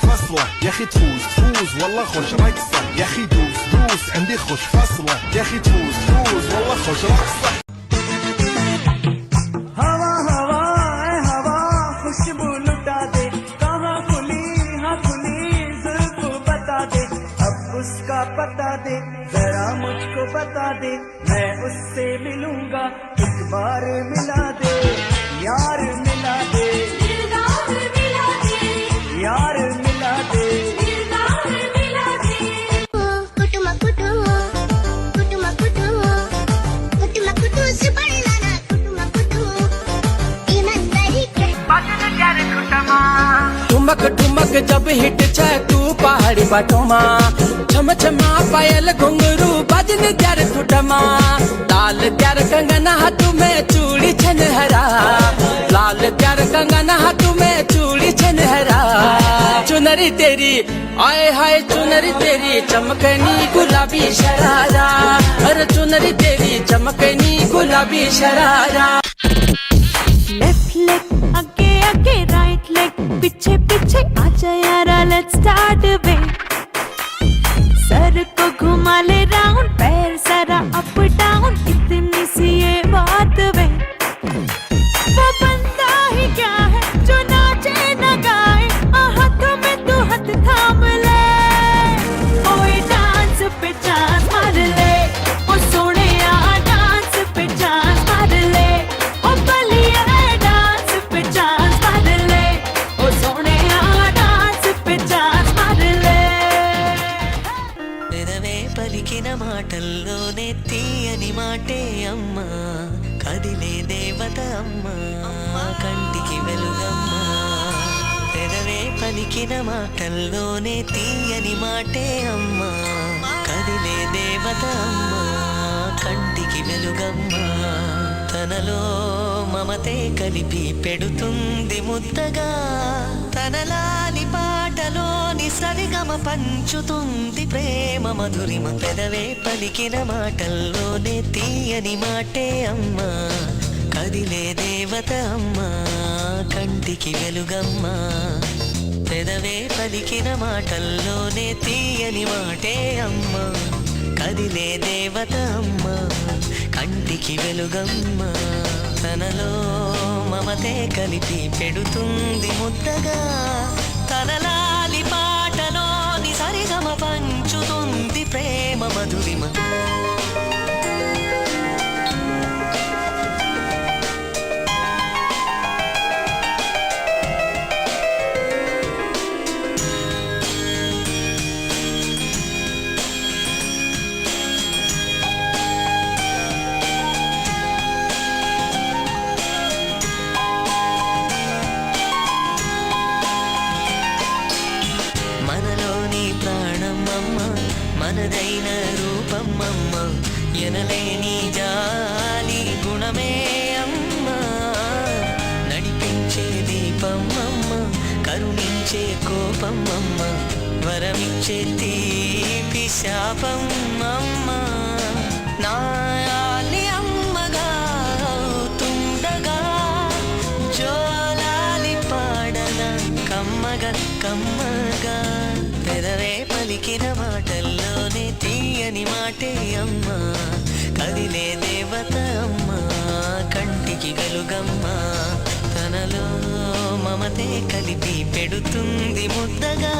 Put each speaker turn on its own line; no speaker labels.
فصلة يا اخي تفوز تفوز والله خوش رقصة يا اخي دوس دوس عندي خوش فصلة يا اخي تفوز تفوز والله خوش رقصة
हवा हवा ए हवा खुशबू लुटा दे कहाँ खुली हाँ खुली जुल्फ बता दे अब उसका पता दे जरा मुझको बता दे मैं उससे मिलूंगा एक बार मिला दे यार मिला दे यार मिला दे
ठुमक ठुमक जब हिट छे तू पहाड़ी बाटोमा छम छमा पायल घुंगरू बजन त्यार ठुटमा लाल त्यार कंगना हाथ में चूड़ी छनहरा लाल त्यार कंगना हाथ में चूड़ी छनहरा चुनरी तेरी आए हाय चुनरी तेरी चमकनी गुलाबी शरारा अरे चुनरी तेरी चमकनी गुलाबी शरारा
लेफ्ट लेग आगे आगे राइट लेग पीछे पीछे आजा यारा लेट्स स्टार्ट वे सर को घुमा ले राउंड पैर सारा अप डाउन इतनी सी ये बात वे वो बंदा ही क्या है जो नाचे न गाए हाथों में तू हाथ थाम ले कोई डांस पे चांस मार ले ओ सोने डांस पे चांस मार ले ओ बलिया डांस पे चांस मार ले ओ सोने डांस पे चांस मार ले
పెదవే పలికిన మాటల్లోనే తీయని మాటే అమ్మా కదిలే దేవత అమ్మా కంటికి వెలుగమ్మా పెదవే పలికిన మాటల్లోనే తీయని మాటే అమ్మా కదిలే దేవత అమ్మా కంటికి వెలుగమ్మా తనలో మమతే కలిపి పెడుతుంది ముద్దగా తనలాలి పాటలోని సరిగమ పంచుతుంది ప్రేమ మధురిమ పెదవే పలికిన మాటల్లోనే తీయని మాటే అమ్మా కదిలే దేవత అమ్మా కంటికి వెలుగమ్మా పెదవే పలికిన మాటల్లోనే తీయని మాటే అమ్మా కదిలే దేవత అమ్మా కంటికి వెలుగమ్మా తనలో మమతే కలిపి పెడుతుంది ముద్దగా తనలాలి పాటలోని సరిగమ పంచుతుంది ప్రేమ మధురిమ మనలోని ప్రాణమమ్మ మనదైన రూపమమ్మ ఎనలేని జాలి గుణమే అమ్మ నడిపించే దీపమమ్మ కరుణించే కోపమమ్మ వరమిచ్చే తీపి శాపమమ్మ నాయాలి అమ్మగా అవుతుండగా జోలాలి పాడన కమ్మగా కమ్మగా పెదవే పలికిన మాటల్లోనే తీయని మాటే అమ్మా కదిలే దేవత అమ్మా కంటికి వెలుగమ్మా తనలో మమతే కలిపి పెడుతుంది ముద్దగా